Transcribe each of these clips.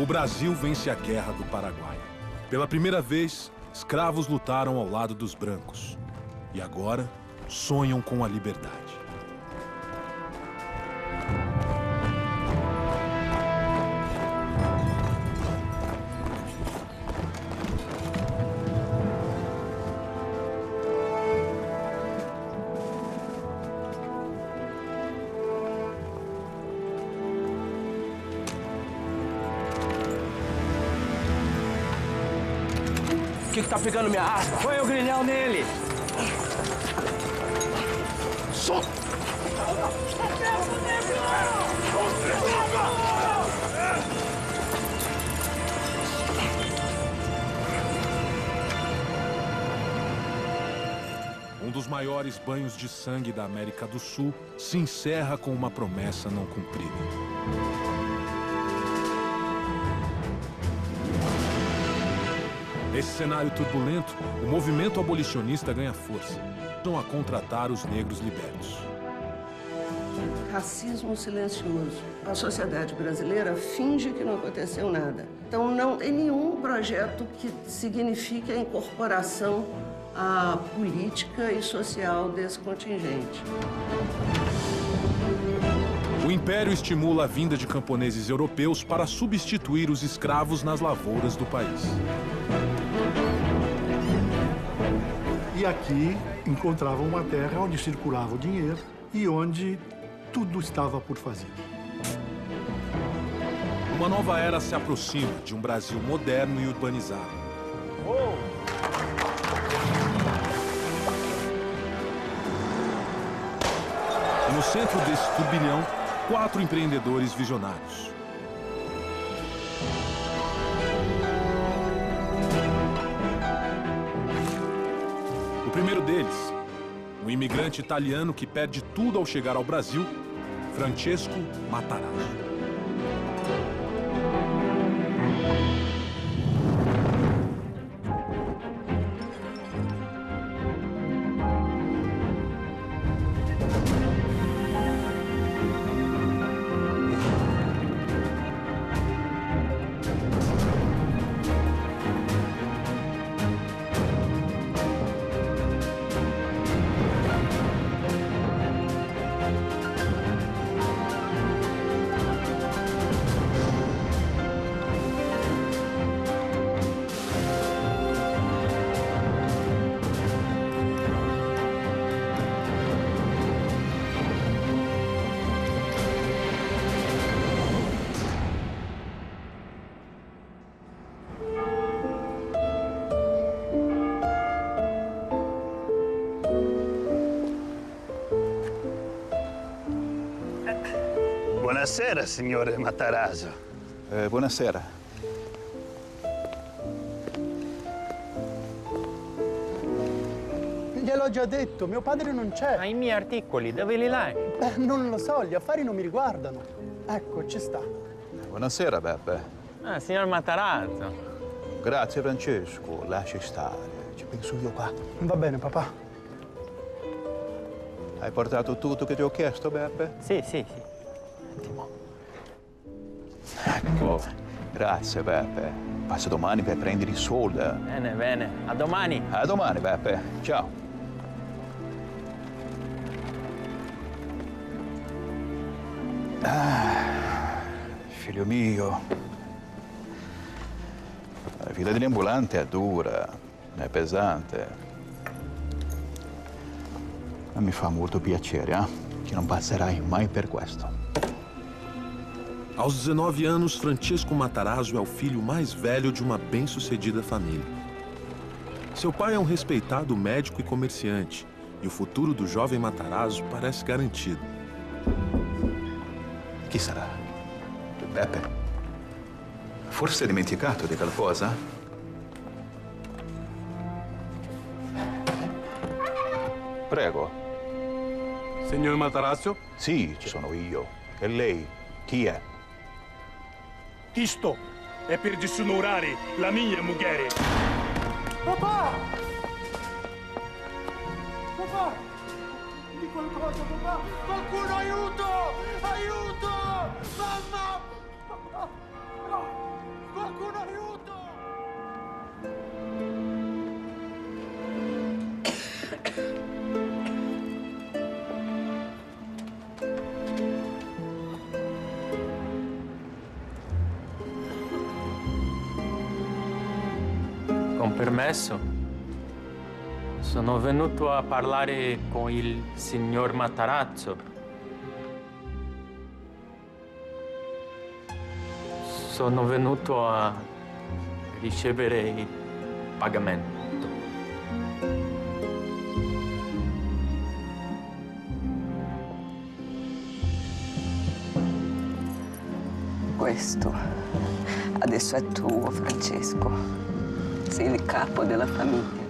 O Brasil vence a Guerra do Paraguai. Pela primeira vez, escravos lutaram ao lado dos brancos. E agora, sonham com a liberdade. O que tá pegando minha arma? Põe o grilhão nele! Solta! Um dos maiores banhos de sangue da América do Sul se encerra com uma promessa não cumprida. Nesse cenário turbulento, o movimento abolicionista ganha força. Estão a contratar os negros libertos. Racismo silencioso. A sociedade brasileira finge que não aconteceu nada. Então, não tem nenhum projeto que signifique a incorporação à política e social desse contingente. O Império estimula a vinda de camponeses europeus para substituir os escravos nas lavouras do país. E aqui encontravam uma terra onde circulava o dinheiro e onde tudo estava por fazer. Uma nova era se aproxima de um Brasil moderno e urbanizado. E no centro desse turbilhão, 4 empreendedores visionários. O primeiro deles, um imigrante italiano que perde tudo ao chegar ao Brasil, Francesco Matarazzo. Buonasera, signore Matarazzo. Buonasera. Gliel'ho già detto, mio padre non c'è. Ma i miei articoli, dove li lasci? Non lo so, gli affari non mi riguardano. Ecco, ci sta. Buonasera, Beppe. Ah, signor Matarazzo. Grazie, Francesco. Lasci stare. Ci penso io qua. Va bene, papà. Hai portato tutto che ti ho chiesto, Beppe? Sì, sì, sì. Attimo. Ecco. Grazie, Beppe. Passo domani per prendere i soldi. Bene, bene. A domani. A domani, Beppe. Ciao. Figlio mio, la vita degli ambulanti è dura, è pesante. Ma mi fa molto piacere, che non passerai mai per questo. Aos 19 anos, Francesco Matarazzo é o filho mais velho de uma bem-sucedida família. Seu pai é um respeitado médico e comerciante, e o futuro do jovem Matarazzo parece garantido. Chi sarà? Beppe? Forse hai dimenticato di qualcosa? Prego. Signor Matarazzo? Sì, ci sono io. E lei? Chi è? Isto è per disonorare la mia moglie. Papà! Papà! Di qualcosa, papà! Qualcuno, aiuto! Aiuto! Mamma! Papà! No! con permesso, sono venuto a parlare con il signor Matarazzo. Sono venuto a ricevere il pagamento. Questo adesso è tuo, Francesco. Sei il capo della famiglia.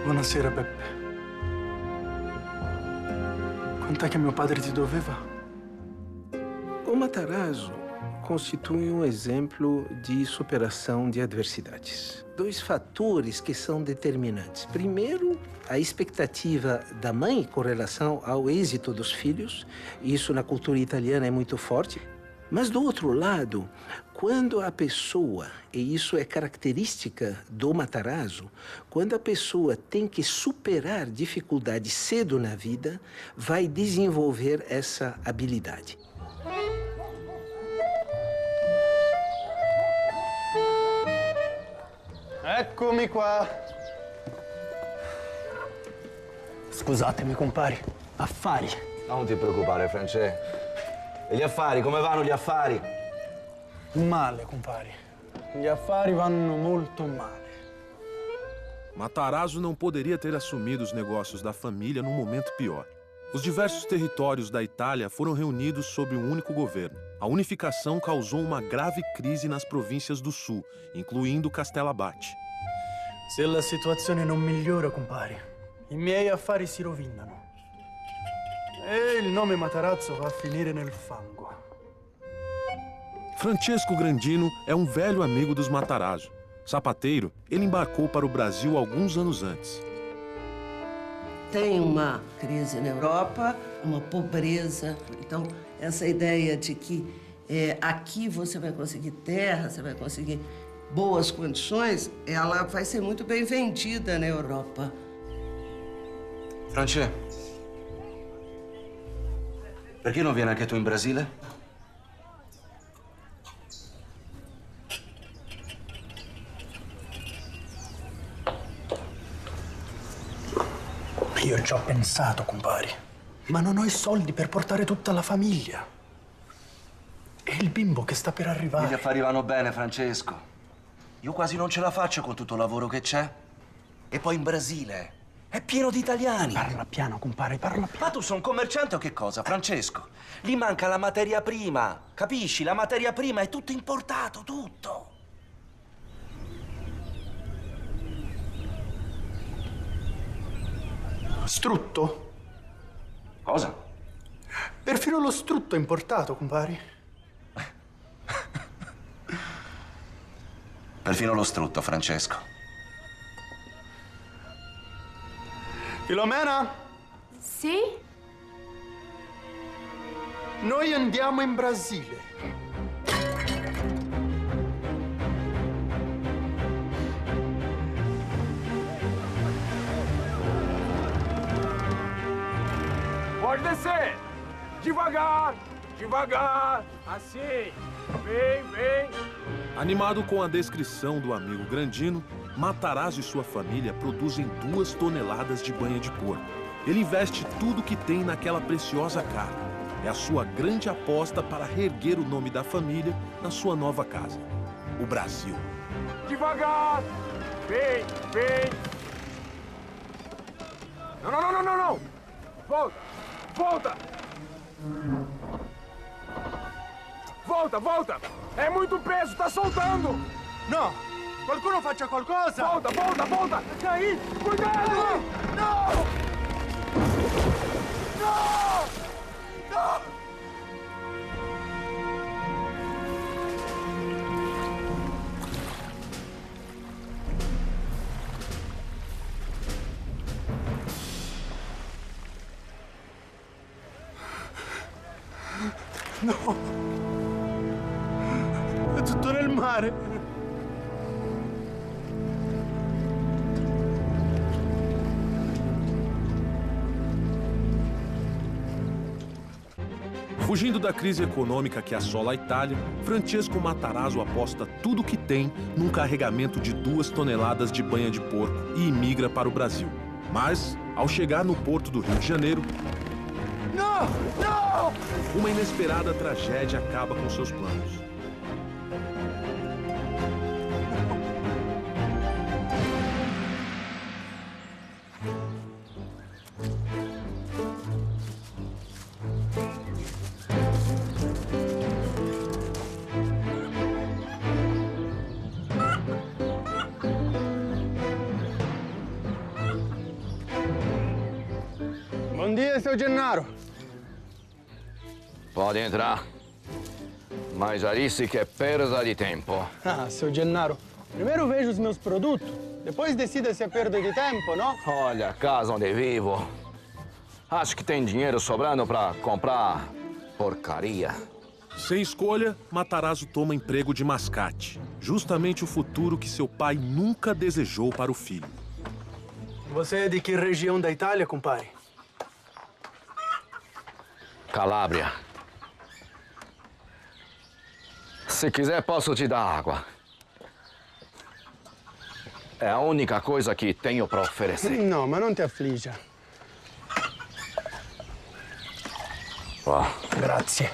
Buonasera, Beppe. Quant'è che mio padre ti doveva? O Matarazzo constitui exemplo de superação de adversidades. Dois fatores que são determinantes. Primeiro, a expectativa da mãe com relação ao êxito dos filhos. Isso na cultura italiana é muito forte. Mas, do outro lado, quando a pessoa, e isso é característica do Matarazzo, quando a pessoa tem que superar dificuldades cedo na vida, vai desenvolver essa habilidade. Eccomi qua. Scusatemi, compari. Affari. Non ti preoccupare, Francesco. E gli affari, come vanno gli affari? Male, compari. Gli affari vanno molto male. Matarazzo não poderia ter assumido os negócios da família num momento pior. Os diversos territórios da Itália foram reunidos sob um único governo. A unificação causou uma grave crise nas províncias do sul, incluindo Castellabate. Se la situazione non migliora, compari, i miei affari si rovinano. E il nome Matarazzo va a finire nel fango. Francesco Grandino é um velho amigo dos Matarazzo. Sapateiro, ele embarcou para o Brasil alguns anos antes. Tem uma crise na Europa, uma pobreza. Então, essa ideia de que aqui você vai conseguir terra, você vai conseguir boas condições, ela vai ser muito bem vendida na Europa. Francesco, perché non vieni anche tu in Brasile? Io ci ho pensato, compari, ma non ho i soldi per portare tutta la famiglia. E il bimbo che sta per arrivare. Gli affari vanno bene, Francesco. Io quasi non ce la faccio con tutto il lavoro che c'è. E poi in Brasile è pieno di italiani. Parla piano, compare, parla piano. Ma tu sei un commerciante o che cosa, Francesco? Gli manca la materia prima, capisci? La materia prima è tutto importato, tutto. Strutto? Cosa? Perfino lo strutto è importato, compari. Perfino lo strutto, Francesco. Filomena? Sì? Noi andiamo in Brasile. Pode descer! Devagar! Devagar! Assim! Vem, vem! Animado com a descrição do amigo Grandino, Matarazzo e sua família produzem 2 toneladas de banha de porco. Ele investe tudo que tem naquela preciosa carne. É a sua grande aposta para reerguer o nome da família na sua nova casa, o Brasil. Devagar! Vem, vem! Não, não, não, não, não, não! Volta! Volta! Volta, volta! É muito peso, tá soltando! No! Qualcuno faccia qualcosa! Volta, volta, volta! Aí! Cuidado! No! No! No! No! È tutto nel mare! Fugindo da crise econômica que assola a Itália, Francesco Matarazzo aposta tudo o que tem num carregamento de 2 toneladas de banha de porco e imigra para o Brasil. Mas, ao chegar no porto do Rio de Janeiro, uma inesperada tragédia acaba com seus planos. Bom dia, seu Gennaro. Pode entrar. Mas já disse que é perda de tempo. Ah, seu Gennaro, primeiro vejo os meus produtos, depois decida se é perda de tempo, não? Olha a casa onde vivo. Acho que tem dinheiro sobrando para comprar porcaria. Sem escolha, Matarazzo toma emprego de mascate. Justamente o futuro que seu pai nunca desejou para o filho. Você é de que região da Itália, compadre? Calábria. Se quiser, posso te dar água. É a única coisa que tenho para oferecer. Não, mas não te aflija. Grazie.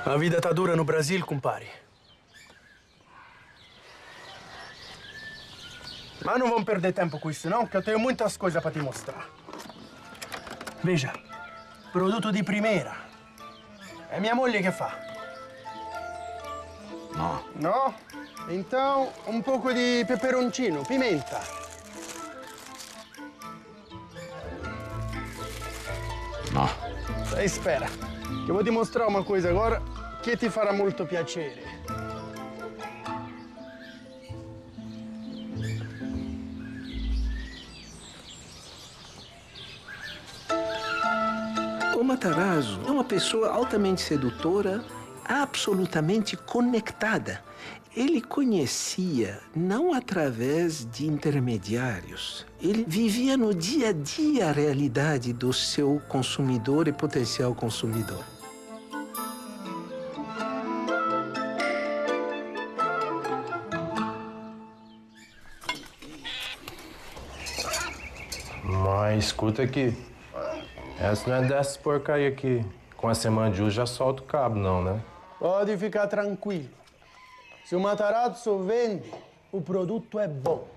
A vida tá dura no Brasil, compadre. Mas não vamos perder tempo com isso, não, que eu tenho muitas coisas para te mostrar. Veja, produto de primeira. É minha moglie che fa. No. No? Então, um pouco de peperoncino, pimenta. No. Espera, que eu vou te mostrar uma coisa agora que ti farà molto piacere. O Matarazzo é uma pessoa altamente sedutora, absolutamente conectada. Ele conhecia não através de intermediários. Ele vivia no dia a dia a realidade do seu consumidor e potencial consumidor. Mas escuta aqui. Essa não é dessas porcaria aqui. Com a semana de hoje já solta o cabo, não, né? Pode ficar tranquilo. Se o Matarazzo vende, o produto é bom.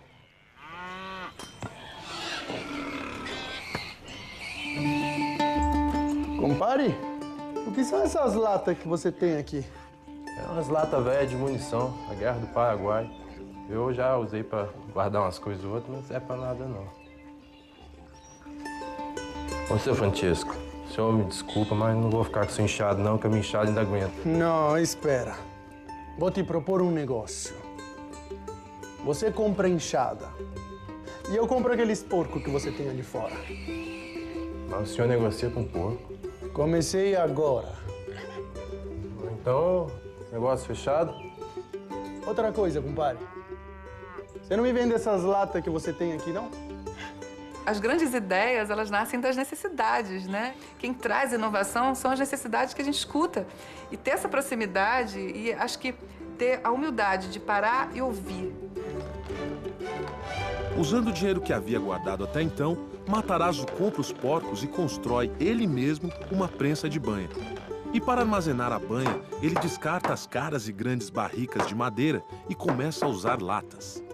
Compare, o que são essas latas que você tem aqui? É umas latas velhas de munição, a Guerra do Paraguai. Eu já usei pra guardar umas coisas ou outras, mas não é pra nada, não. Ô, seu Francesco, o senhor me desculpa, mas não vou ficar com seu inchado, não, que a minha inchada ainda aguenta. Não, espera. Vou te propor um negócio. Você compra enxada e eu compro aqueles porcos que você tem ali fora. Mas o senhor negocia com porco? Comecei agora. Então, negócio fechado? Outra coisa, compadre. Você não me vende essas latas que você tem aqui, não? As grandes ideias, elas nascem das necessidades, né? Quem traz inovação são as necessidades que a gente escuta. E ter essa proximidade e acho que ter a humildade de parar e ouvir. Usando o dinheiro que havia guardado até então, Matarazzo compra os porcos e constrói ele mesmo uma prensa de banha. E para armazenar a banha, ele descarta as caras e grandes barricas de madeira e começa a usar latas.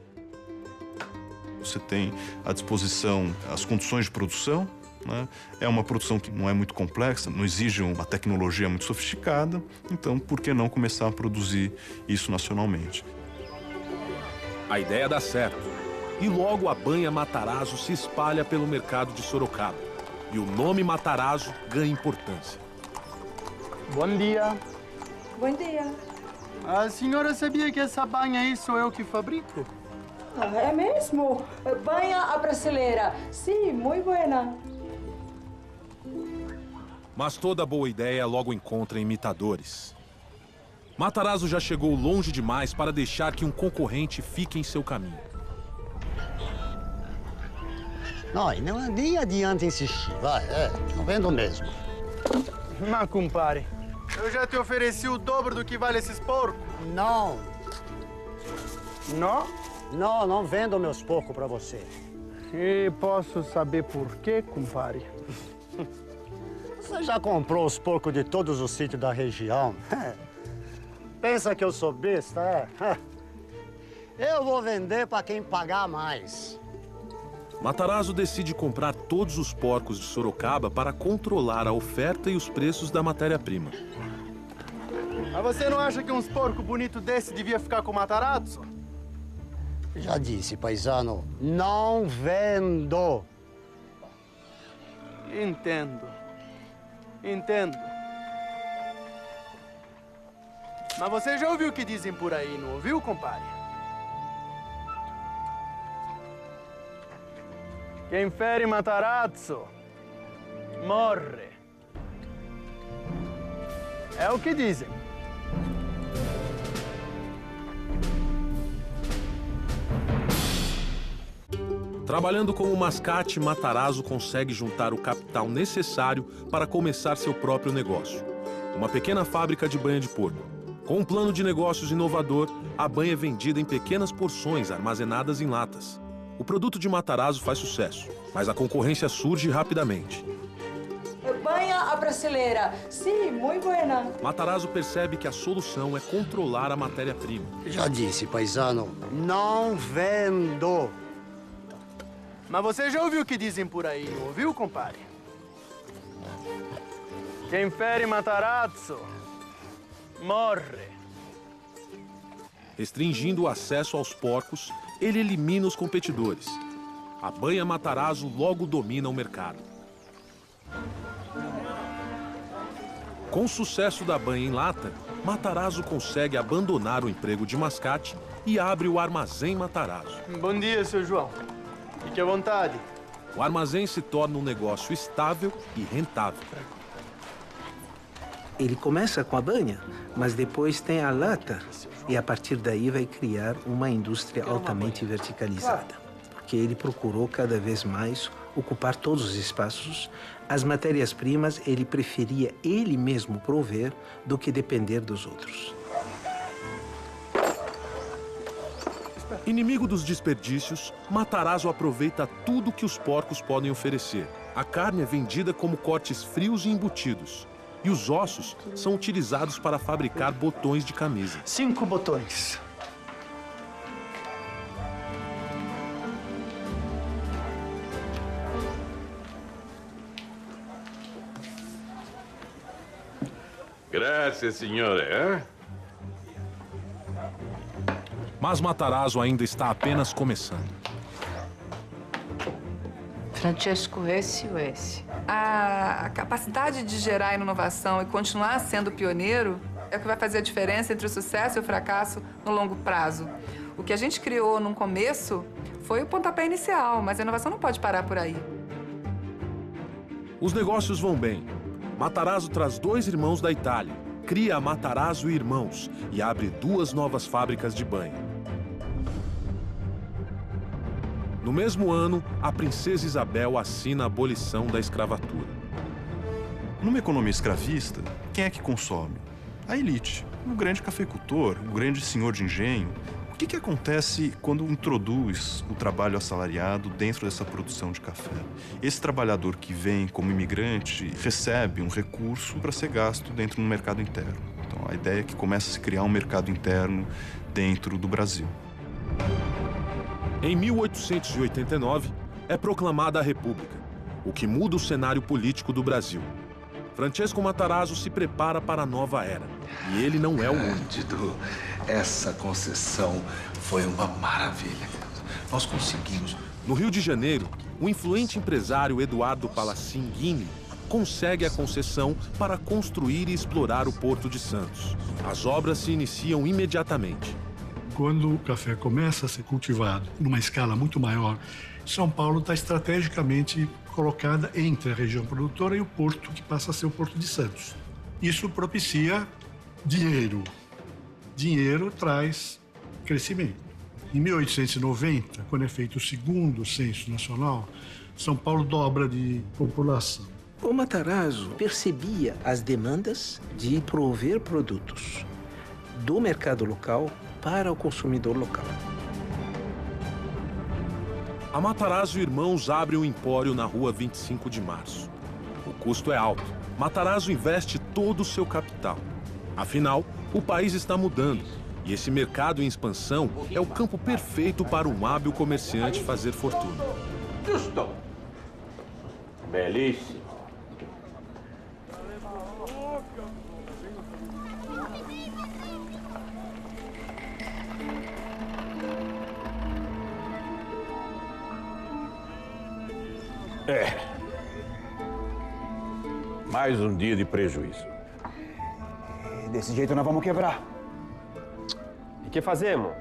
Você tem à disposição as condições de produção, né? É uma produção que não é muito complexa, não exige uma tecnologia muito sofisticada, então por que não começar a produzir isso nacionalmente? A ideia dá certo. E logo a banha Matarazzo se espalha pelo mercado de Sorocaba. E o nome Matarazzo ganha importância. Bom dia. Bom dia. A senhora sabia que essa banha aí sou eu que fabrico? Ah, é mesmo? Banha a brasileira. Sim, muito buena. Mas toda boa ideia logo encontra imitadores. Matarazzo já chegou longe demais para deixar que um concorrente fique em seu caminho. Não, e nem adianta insistir, vai, não vendo mesmo. Mas, compadre, eu já te ofereci o dobro do que vale esses porcos. Não. Não? Não vendo meus porcos pra você. E posso saber por quê, compadre? Você já comprou os porcos de todos os sítios da região? Pensa que eu sou besta, é? Eu vou vender pra quem pagar mais. Matarazzo decide comprar todos os porcos de Sorocaba para controlar a oferta e os preços da matéria-prima. Mas você não acha que uns porcos bonitos desse devia ficar com o Matarazzo? Já disse, paisano, não vendo. Entendo. Mas você já ouviu o que dizem por aí, não ouviu, compadre? Quem fere Matarazzo morre. É o que dizem. Trabalhando como mascate, Matarazzo consegue juntar o capital necessário para começar seu próprio negócio. Uma pequena fábrica de banha de porco. Com um plano de negócios inovador, a banha é vendida em pequenas porções armazenadas em latas. O produto de Matarazzo faz sucesso, mas a concorrência surge rapidamente. Banha a brasileira. Sim, muito buena. Matarazzo percebe que a solução é controlar a matéria-prima. Já disse, paisano, não vendo. Mas você já ouviu o que dizem por aí, não ouviu, compadre? Quem fere Matarazzo morre. Restringindo o acesso aos porcos, ele elimina os competidores. A banha Matarazzo logo domina o mercado. Com o sucesso da banha em lata, Matarazzo consegue abandonar o emprego de mascate e abre o Armazém Matarazzo. Bom dia, seu João. Fique à vontade. O armazém se torna um negócio estável e rentável. Ele começa com a banha, mas depois tem a lata e a partir daí vai criar uma indústria altamente verticalizada. Porque ele procurou cada vez mais ocupar todos os espaços. As matérias-primas ele preferia ele mesmo prover do que depender dos outros. Inimigo dos desperdícios, Matarazzo aproveita tudo que os porcos podem oferecer. A carne é vendida como cortes frios e embutidos. E os ossos são utilizados para fabricar botões de camisa. 5 botões. Grazie, signore. Mas Matarazzo ainda está apenas começando. Francesco, esse. A capacidade de gerar inovação e continuar sendo pioneiro é o que vai fazer a diferença entre o sucesso e o fracasso no longo prazo. O que a gente criou no começo foi o pontapé inicial, mas a inovação não pode parar por aí. Os negócios vão bem. Matarazzo traz 2 irmãos da Itália, cria a Matarazzo e Irmãos e abre 2 novas fábricas de banha. No mesmo ano, a princesa Isabel assina a abolição da escravatura. Numa economia escravista, quem é que consome? A elite, o grande cafeicultor, o grande senhor de engenho. O que acontece quando introduz o trabalho assalariado dentro dessa produção de café? Esse trabalhador que vem como imigrante recebe um recurso para ser gasto dentro do mercado interno. Então, a ideia é que começa a se criar um mercado interno dentro do Brasil. Em 1889, é proclamada a República, o que muda o cenário político do Brasil. Francesco Matarazzo se prepara para a nova era, e ele não é o único. Cândido, essa concessão foi uma maravilha. Nós conseguimos. No Rio de Janeiro, o influente empresário Eduardo Palacin Guini consegue a concessão para construir e explorar o Porto de Santos. As obras se iniciam imediatamente. Quando o café começa a ser cultivado numa escala muito maior, São Paulo está estrategicamente colocada entre a região produtora e o porto, que passa a ser o Porto de Santos. Isso propicia dinheiro. Dinheiro traz crescimento. Em 1890, quando é feito o segundo censo nacional, São Paulo dobra de população. O Matarazzo percebia as demandas de prover produtos do mercado local para o consumidor local. A Matarazzo Irmãos abre um empório na rua 25 de março. O custo é alto. Matarazzo investe todo o seu capital. Afinal, o país está mudando. E esse mercado em expansão é o campo perfeito para um hábil comerciante fazer fortuna. Justo. Belíssimo. Mais um dia de prejuízo. Desse jeito nós vamos quebrar. E o que fazemos?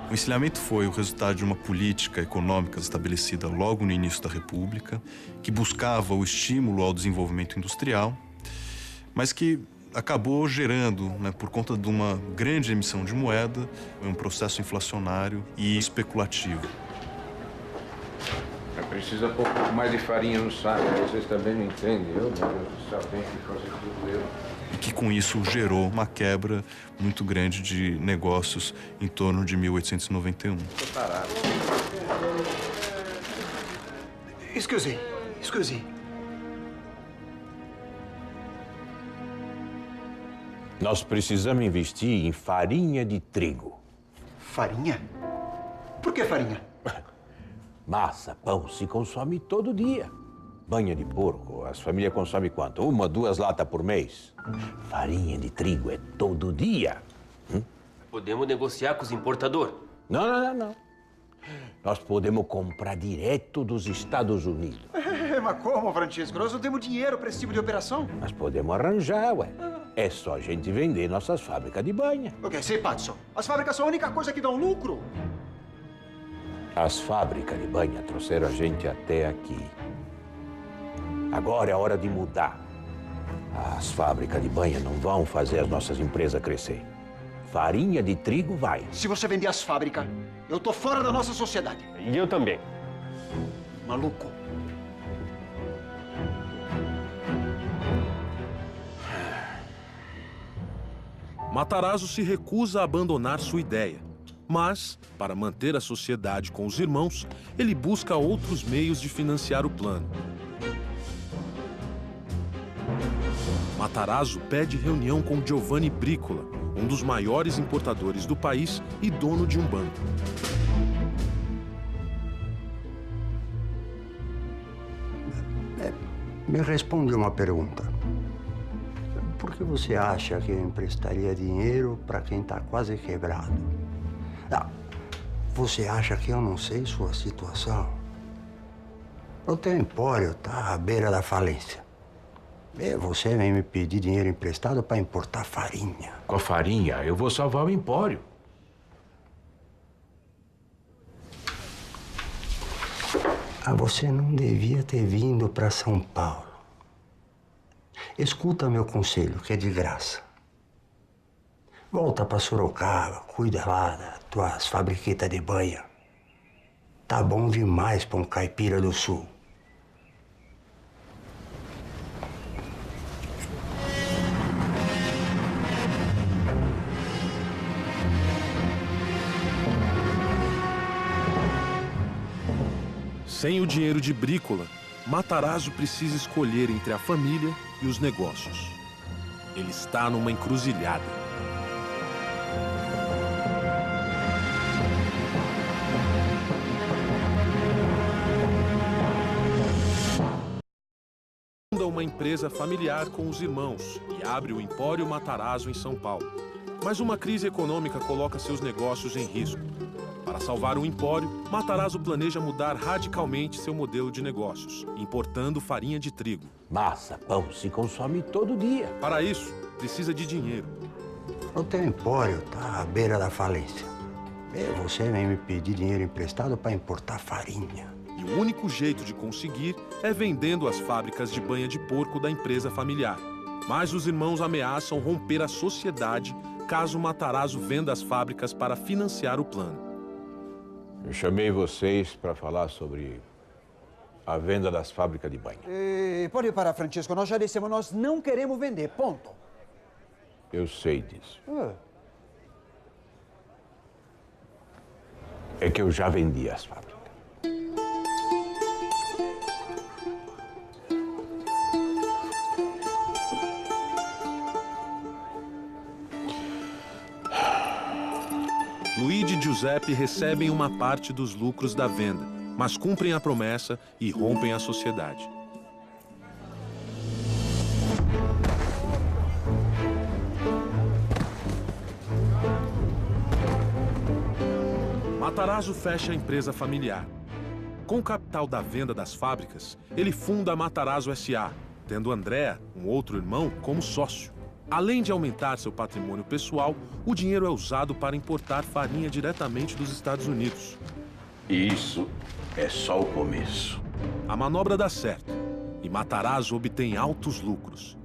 O encilhamento foi o resultado de uma política econômica estabelecida logo no início da República, que buscava o estímulo ao desenvolvimento industrial, mas que acabou gerando, por conta de uma grande emissão de moeda, um processo inflacionário e especulativo. Precisa pôr um pouco mais de farinha no saco, vocês também não entendem. Eu, meu Deus do céu, tenho que fazer tudo eu. E que com isso gerou uma quebra muito grande de negócios em torno de 1891. Tô parado. Excuse. Nós precisamos investir em farinha de trigo. Farinha? Por que farinha? Massa, pão se consome todo dia. Banha de porco, as famílias consomem quanto? 1, 2 latas por mês. Farinha de trigo é todo dia. Podemos negociar com os importadores? Não. Nós podemos comprar direto dos Estados Unidos. Mas como, Francisco? Nós não temos dinheiro para esse tipo de operação. Nós podemos arranjar, ué. É só a gente vender nossas fábricas de banha. O que? Sei, Patson. As fábricas são a única coisa que dão lucro. As fábricas de banha trouxeram a gente até aqui. Agora é hora de mudar. As fábricas de banha não vão fazer as nossas empresas crescer. Farinha de trigo vai. Se você vender as fábricas, eu tô fora da nossa sociedade. E eu também. Maluco. Matarazzo se recusa a abandonar sua ideia. Mas, para manter a sociedade com os irmãos, ele busca outros meios de financiar o plano. Matarazzo pede reunião com Giovanni Bricola, um dos maiores importadores do país e dono de um banco. Me responde uma pergunta. Por que você acha que eu emprestaria dinheiro para quem está quase quebrado? Você acha que eu não sei sua situação? O teu empório está à beira da falência. E você vem me pedir dinheiro emprestado para importar farinha. Com a farinha, eu vou salvar o empório. Você não devia ter vindo para São Paulo. Escuta meu conselho, que é de graça. Volta para Sorocaba, cuida lá das tuas fabriquetas de banha. Tá bom demais para um caipira do sul. Sem o dinheiro de Bricola, Matarazzo precisa escolher entre a família e os negócios. Ele está numa encruzilhada. Funda uma empresa familiar com os irmãos e abre o Empório Matarazzo em São Paulo. Mas uma crise econômica coloca seus negócios em risco. Para salvar o empório, Matarazzo planeja mudar radicalmente seu modelo de negócios, importando farinha de trigo. Massa, pão se consome todo dia. Para isso, precisa de dinheiro. O teu empório está à beira da falência. E você vem me pedir dinheiro emprestado para importar farinha. E o único jeito de conseguir é vendendo as fábricas de banha de porco da empresa familiar. Mas os irmãos ameaçam romper a sociedade caso Matarazzo venda as fábricas para financiar o plano. Eu chamei vocês para falar sobre a venda das fábricas de banha. Pode parar, Francesco. Nós já dissemos, nós não queremos vender. Ponto. Eu sei disso. É que eu já vendi as fábricas. Luigi e Giuseppe recebem uma parte dos lucros da venda, mas cumprem a promessa e rompem a sociedade. Matarazzo fecha a empresa familiar. Com o capital da venda das fábricas, ele funda a Matarazzo S.A., tendo Andrea, um outro irmão, como sócio. Além de aumentar seu patrimônio pessoal, o dinheiro é usado para importar farinha diretamente dos Estados Unidos. Isso é só o começo. A manobra dá certo e Matarazzo obtém altos lucros.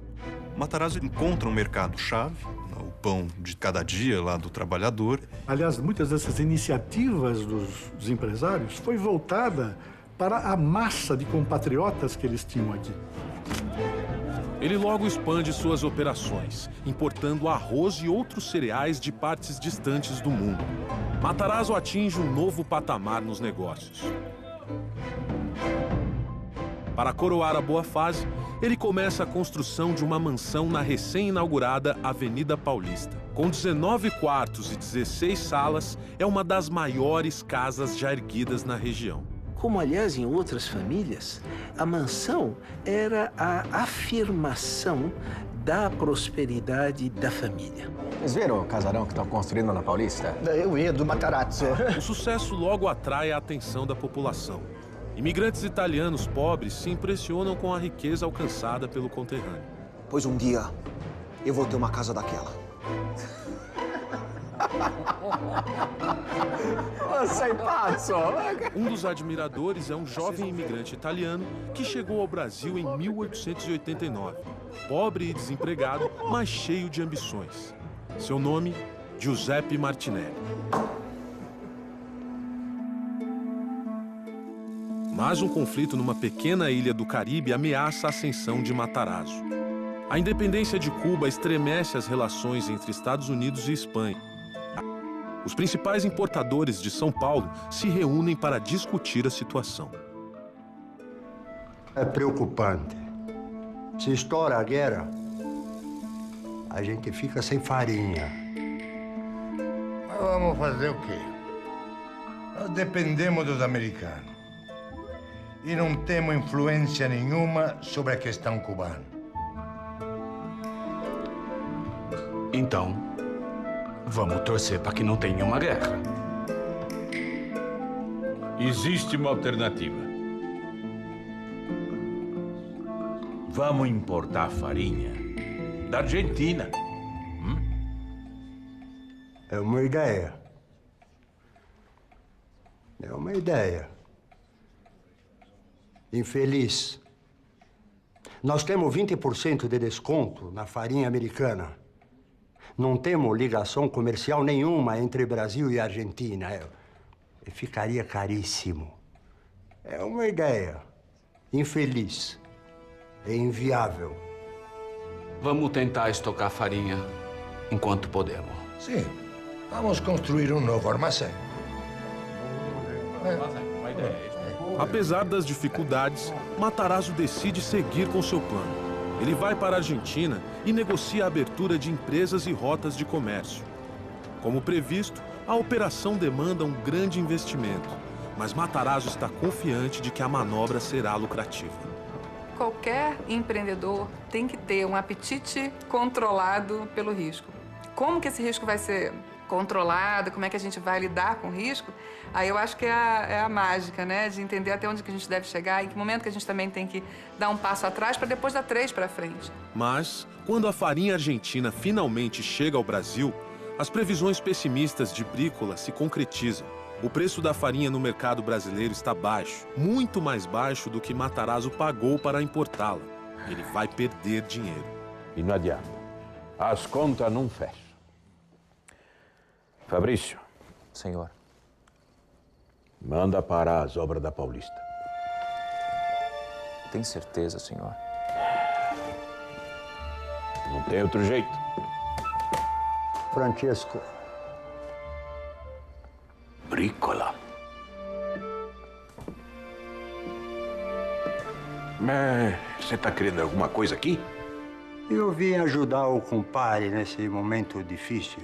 Matarazzo encontra um mercado-chave, o pão de cada dia lá do trabalhador. Aliás, muitas dessas iniciativas dos empresários foi voltada para a massa de compatriotas que eles tinham aqui. Ele logo expande suas operações, importando arroz e outros cereais de partes distantes do mundo. Matarazzo atinge um novo patamar nos negócios. Para coroar a boa fase, ele começa a construção de uma mansão na recém-inaugurada Avenida Paulista. Com 19 quartos e 16 salas, é uma das maiores casas já erguidas na região. Como, aliás, em outras famílias, a mansão era a afirmação da prosperidade da família. Vocês viram o casarão que estão construindo na Paulista? Eu ia, do Matarazzo. O sucesso logo atrai a atenção da população. Imigrantes italianos pobres se impressionam com a riqueza alcançada pelo conterrâneo. Pois um dia eu vou ter uma casa daquela. Você é pazzo! Um dos admiradores é um jovem imigrante italiano que chegou ao Brasil em 1889. Pobre e desempregado, mas cheio de ambições. Seu nome, Giuseppe Martinelli. Mas um conflito numa pequena ilha do Caribe ameaça a ascensão de Matarazzo. A independência de Cuba estremece as relações entre Estados Unidos e Espanha. Os principais importadores de São Paulo se reúnem para discutir a situação. É preocupante. Se estoura a guerra, a gente fica sem farinha. Mas vamos fazer o quê? Nós dependemos dos americanos. E não temos influência nenhuma sobre a questão cubana. Então, vamos torcer para que não tenha uma guerra. Existe uma alternativa. Vamos importar farinha da Argentina. É uma ideia. É uma ideia. Infeliz. Nós temos 20% de desconto na farinha americana. Não temos ligação comercial nenhuma entre Brasil e Argentina. Ficaria caríssimo. É uma ideia. Infeliz. É inviável. Vamos tentar estocar farinha enquanto podemos. Sim. Vamos construir um novo armazém. Apesar das dificuldades, Matarazzo decide seguir com seu plano. Ele vai para a Argentina e negocia a abertura de empresas e rotas de comércio. Como previsto, a operação demanda um grande investimento, mas Matarazzo está confiante de que a manobra será lucrativa. Qualquer empreendedor tem que ter um apetite controlado pelo risco. Como que esse risco vai ser controlado, como é que a gente vai lidar com o risco, aí eu acho que é a mágica, né? De entender até onde que a gente deve chegar, em que momento que a gente também tem que dar um passo atrás para depois dar 3 para frente. Mas, quando a farinha argentina finalmente chega ao Brasil, as previsões pessimistas de Brícola se concretizam. O preço da farinha no mercado brasileiro está baixo, muito mais baixo do que Matarazzo pagou para importá-la. Ele vai perder dinheiro. E não adianta. As contas não fecham. Fabrício. Senhor. Manda parar as obras da Paulista. Tem certeza, senhor? Não tem outro jeito. Francesco. Brícola. Mas você tá querendo alguma coisa aqui? Eu vim ajudar o compadre nesse momento difícil.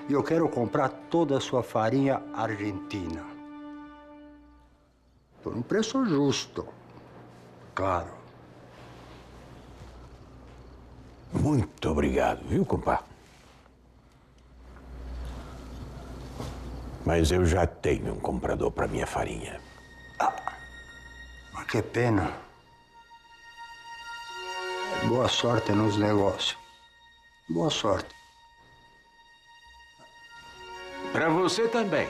E eu quero comprar toda a sua farinha argentina. Por um preço justo. Claro. Muito obrigado, viu, compadre? Mas eu já tenho um comprador para minha farinha. Mas que pena. Boa sorte nos negócios. Boa sorte. Para você também.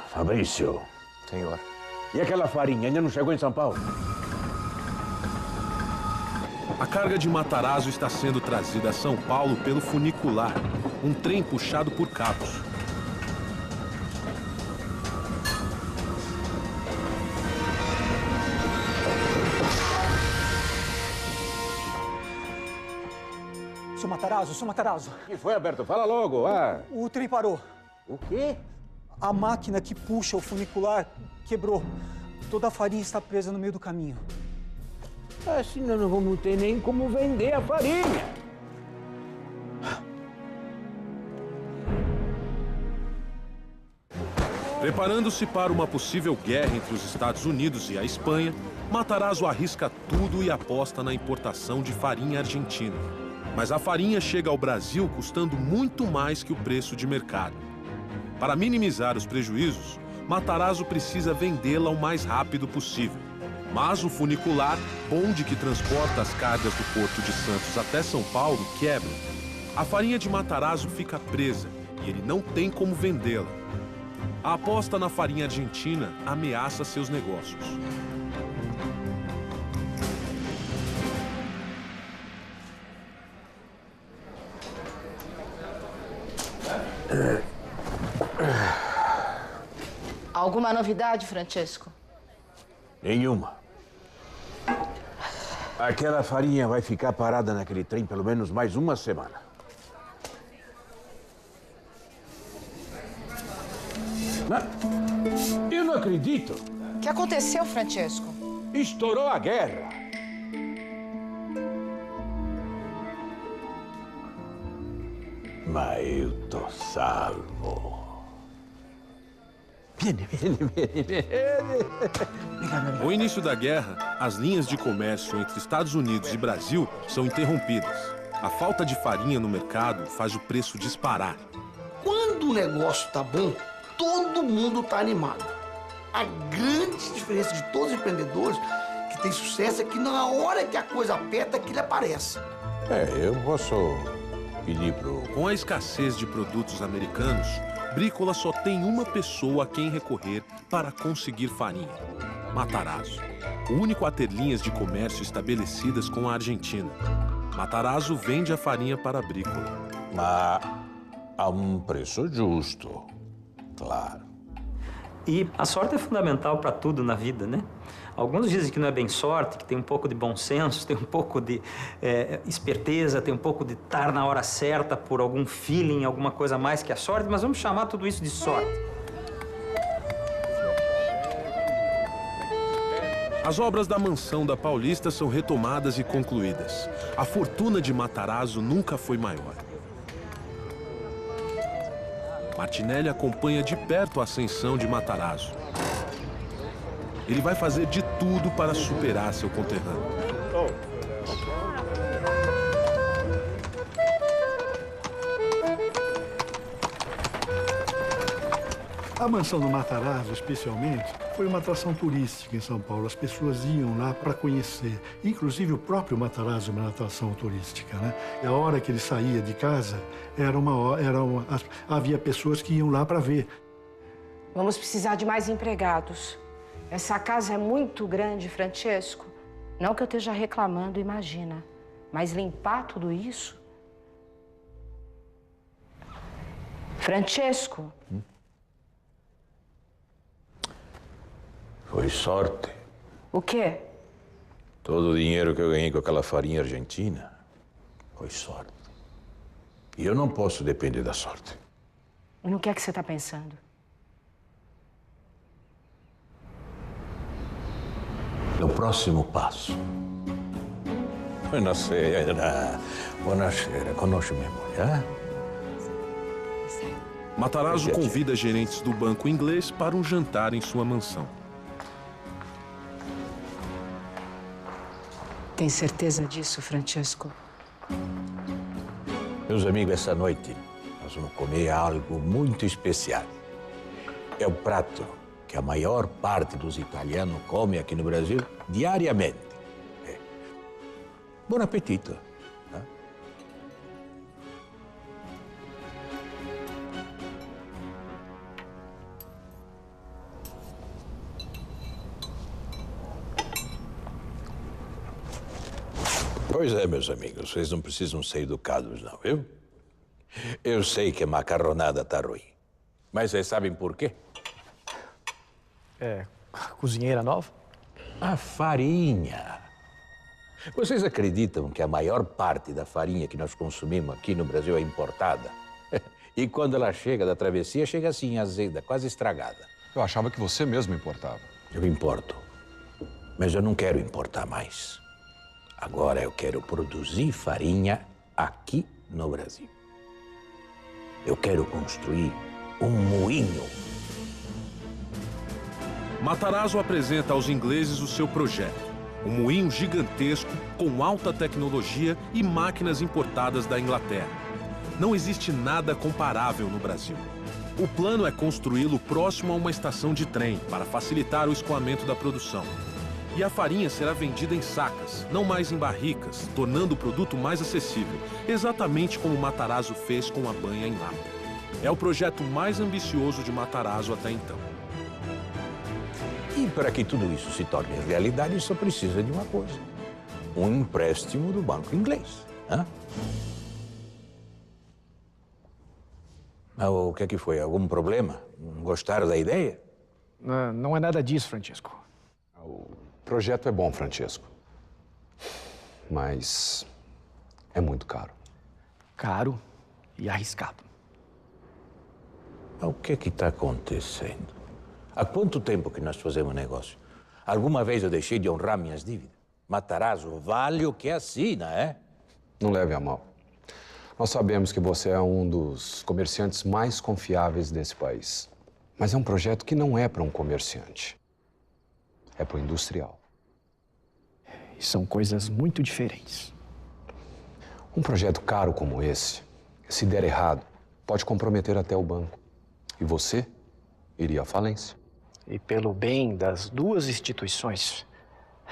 Fabrício. Senhor. E aquela farinha ainda não chegou em São Paulo? A carga de Matarazzo está sendo trazida a São Paulo pelo funicular, um trem puxado por cabos. Seu Matarazzo. O que foi, Alberto? Fala logo, ah. O trem parou. O quê? A máquina que puxa o funicular quebrou. Toda a farinha está presa no meio do caminho. Assim nós não vamos ter nem como vender a farinha. Preparando-se para uma possível guerra entre os Estados Unidos e a Espanha, Matarazzo arrisca tudo e aposta na importação de farinha argentina. Mas a farinha chega ao Brasil custando muito mais que o preço de mercado. Para minimizar os prejuízos, Matarazzo precisa vendê-la o mais rápido possível. Mas o funicular, bonde que transporta as cargas do Porto de Santos até São Paulo, quebra. A farinha de Matarazzo fica presa e ele não tem como vendê-la. A aposta na farinha argentina ameaça seus negócios. Alguma novidade, Francesco? Nenhuma. Aquela farinha vai ficar parada naquele trem pelo menos mais uma semana. Mas eu não acredito. O que aconteceu, Francesco? Estourou a guerra. Mas eu tô salvo. Viene. No início da guerra, as linhas de comércio entre Estados Unidos e Brasil são interrompidas. A falta de farinha no mercado faz o preço disparar. Quando o negócio tá bom, todo mundo tá animado. A grande diferença de todos os empreendedores que têm sucesso é que na hora que a coisa aperta, que ele aparece. Eu posso pedir pro... Com a escassez de produtos americanos, Brícola só tem uma pessoa a quem recorrer para conseguir farinha: Matarazzo, o único a ter linhas de comércio estabelecidas com a Argentina. Matarazzo vende a farinha para Brícola. Mas a um preço justo, claro. E a sorte é fundamental para tudo na vida, né? Alguns dizem que não é bem sorte, que tem um pouco de bom senso, tem um pouco de esperteza, tem um pouco de estar na hora certa por algum feeling, alguma coisa mais que a sorte, mas vamos chamar tudo isso de sorte. As obras da mansão da Paulista são retomadas e concluídas. A fortuna de Matarazzo nunca foi maior. Martinelli acompanha de perto a ascensão de Matarazzo. Ele vai fazer de tudo para superar seu conterrâneo. A mansão do Matarazzo, especialmente, foi uma atração turística em São Paulo. As pessoas iam lá para conhecer. Inclusive, o próprio Matarazzo é uma atração turística, né? E a hora que ele saía de casa, havia pessoas que iam lá para ver. Vamos precisar de mais empregados. Essa casa é muito grande, Francesco. Não que eu esteja reclamando, imagina. Mas limpar tudo isso... Francesco. Foi sorte. O quê? Todo o dinheiro que eu ganhei com aquela farinha argentina foi sorte. E eu não posso depender da sorte. No que é que você está pensando? No próximo passo. Buonasera. Buonasera. Conosce minha mulher? Matarazzo convida gerentes do banco inglês para um jantar em sua mansão. Tem certeza disso, Francesco? Meus amigos, essa noite nós vamos comer algo muito especial. É o prato que a maior parte dos italianos come aqui no Brasil diariamente. Bom apetito. Pois é, meus amigos, vocês não precisam ser educados, não, viu? Eu sei que a macarronada tá ruim, mas vocês sabem por quê? Cozinheira nova? A farinha. Vocês acreditam que a maior parte da farinha que nós consumimos aqui no Brasil é importada? E quando ela chega da travessia, chega assim, azeda, quase estragada. Eu achava que você mesmo importava. Eu importo, mas eu não quero importar mais. Agora eu quero produzir farinha aqui no Brasil. Eu quero construir um moinho. Matarazzo apresenta aos ingleses o seu projeto. Um moinho gigantesco, com alta tecnologia e máquinas importadas da Inglaterra. Não existe nada comparável no Brasil. O plano é construí-lo próximo a uma estação de trem, para facilitar o escoamento da produção. E a farinha será vendida em sacas, não mais em barricas, tornando o produto mais acessível, exatamente como Matarazzo fez com a banha em lata. É o projeto mais ambicioso de Matarazzo até então. E para que tudo isso se torne realidade, só precisa de uma coisa. Um empréstimo do banco inglês. O que é que foi? Algum problema? Não gostaram da ideia? Não é nada disso, Francesco. O projeto é bom, Francesco. Mas é muito caro. Caro e arriscado. O que está acontecendo? Há quanto tempo que nós fazemos negócio? Alguma vez eu deixei de honrar minhas dívidas? Matarazzo vale o que assina, é? Não leve a mal. Nós sabemos que você é um dos comerciantes mais confiáveis desse país. Mas é um projeto que não é para um comerciante. É para o industrial. E são coisas muito diferentes. Um projeto caro como esse, se der errado, pode comprometer até o banco. E você iria à falência. E pelo bem das duas instituições,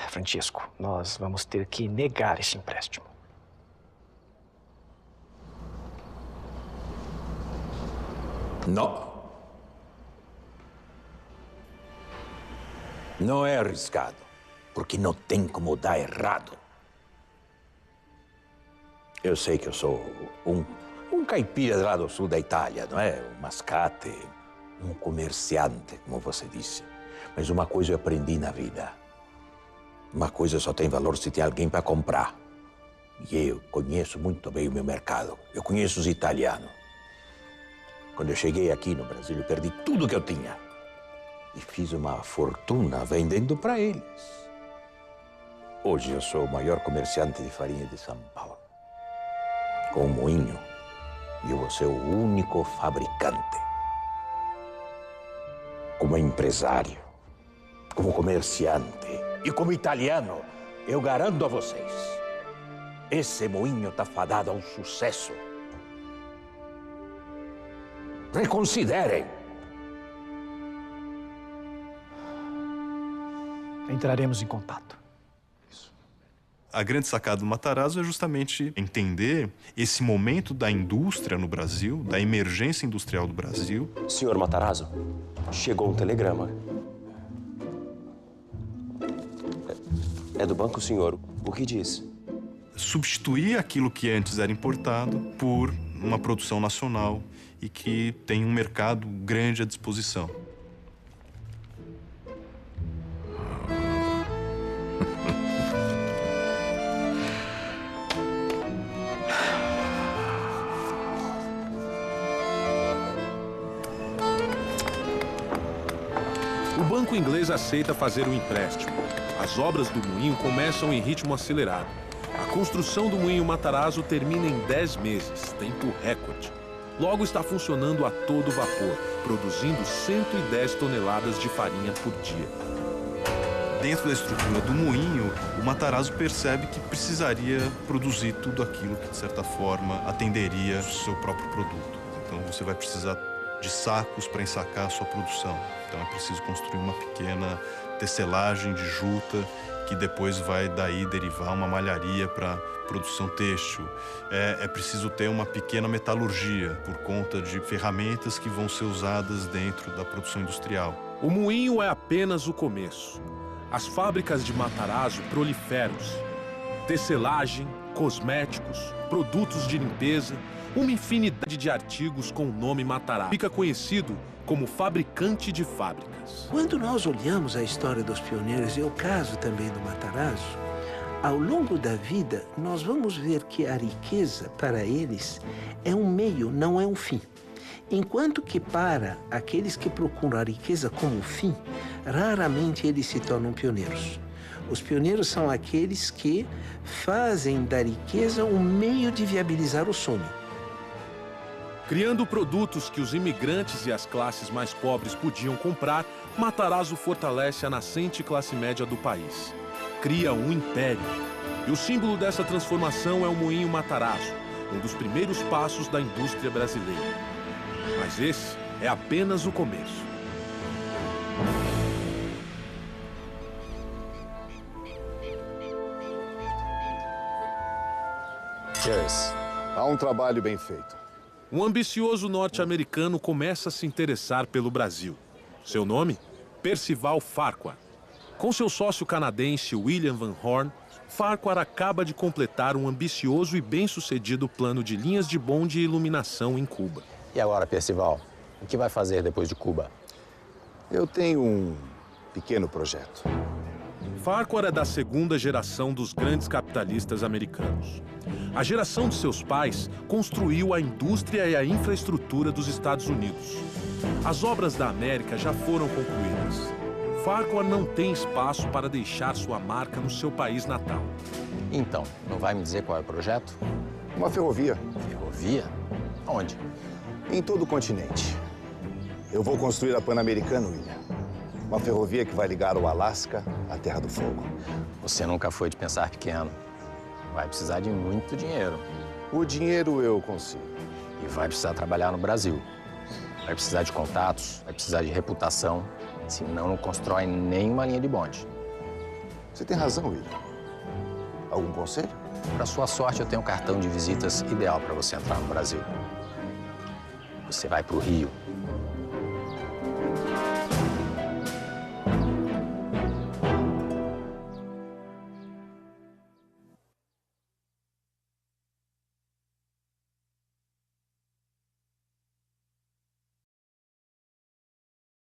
Francesco, nós vamos ter que negar esse empréstimo. Não. Não é arriscado, porque não tem como dar errado. Eu sei que eu sou um caipira lá do sul da Itália, não é? Um mascate, um comerciante, como você disse. Mas uma coisa eu aprendi na vida. Uma coisa só tem valor se tem alguém para comprar. E eu conheço muito bem o meu mercado. Eu conheço os italianos. Quando eu cheguei aqui no Brasil, eu perdi tudo que eu tinha. E fiz uma fortuna vendendo para eles. Hoje eu sou o maior comerciante de farinha de São Paulo. Com um moinho, eu vou ser o único fabricante. Como empresário, como comerciante e como italiano, eu garanto a vocês, esse moinho está fadado ao sucesso. Reconsiderem. Entraremos em contato. A grande sacada do Matarazzo é justamente entender esse momento da indústria no Brasil, da emergência industrial do Brasil. Senhor Matarazzo, chegou um telegrama. É do banco, senhor. O que diz? Substituir aquilo que antes era importado por uma produção nacional e que tem um mercado grande à disposição. O banco inglês aceita fazer o empréstimo. As obras do moinho começam em ritmo acelerado. A construção do moinho Matarazzo termina em 10 meses, tempo recorde. Logo está funcionando a todo vapor, produzindo 110 toneladas de farinha por dia. Dentro da estrutura do moinho, o Matarazzo percebe que precisaria produzir tudo aquilo que, de certa forma, atenderia o seu próprio produto. Então, você vai precisar de sacos para ensacar a sua produção. Então, é preciso construir uma pequena tecelagem de juta, que depois vai daí derivar uma malharia para produção têxtil. É preciso ter uma pequena metalurgia, por conta de ferramentas que vão ser usadas dentro da produção industrial. O moinho é apenas o começo. As fábricas de Matarazzo proliferam-se. Tecelagem, cosméticos, produtos de limpeza, uma infinidade de artigos com o nome Matarazzo. Fica conhecido como fabricante de fábricas. Quando nós olhamos a história dos pioneiros e o caso também do Matarazzo, ao longo da vida, nós vamos ver que a riqueza, para eles, é um meio, não é um fim. Enquanto que para aqueles que procuram a riqueza como fim, raramente eles se tornam pioneiros. Os pioneiros são aqueles que fazem da riqueza um meio de viabilizar o sonho. Criando produtos que os imigrantes e as classes mais pobres podiam comprar, Matarazzo fortalece a nascente classe média do país. Cria um império. E o símbolo dessa transformação é o moinho Matarazzo, um dos primeiros passos da indústria brasileira. Mas esse é apenas o começo. Yes. Há um trabalho bem feito. Um ambicioso norte-americano começa a se interessar pelo Brasil. Seu nome? Percival Farquhar. Com seu sócio canadense William Van Horn, Farquhar acaba de completar um ambicioso e bem-sucedido plano de linhas de bonde e iluminação em Cuba. E agora, Percival, o que vai fazer depois de Cuba? Eu tenho um pequeno projeto. Farquhar é da segunda geração dos grandes capitalistas americanos. A geração de seus pais construiu a indústria e a infraestrutura dos Estados Unidos. As obras da América já foram concluídas. Farquhar não tem espaço para deixar sua marca no seu país natal. Então, não vai me dizer qual é o projeto? Uma ferrovia. Ferrovia? Onde? Em todo o continente. Eu vou construir a Pan-Americana, William. Uma ferrovia que vai ligar o Alasca à Terra do Fogo. Você nunca foi de pensar pequeno. Vai precisar de muito dinheiro. O dinheiro eu consigo. E vai precisar trabalhar no Brasil. Vai precisar de contatos, vai precisar de reputação. Senão não constrói nenhuma linha de bonde. Você tem razão, William. Algum conselho? Para sua sorte, eu tenho um cartão de visitas ideal para você entrar no Brasil. Você vai para o Rio,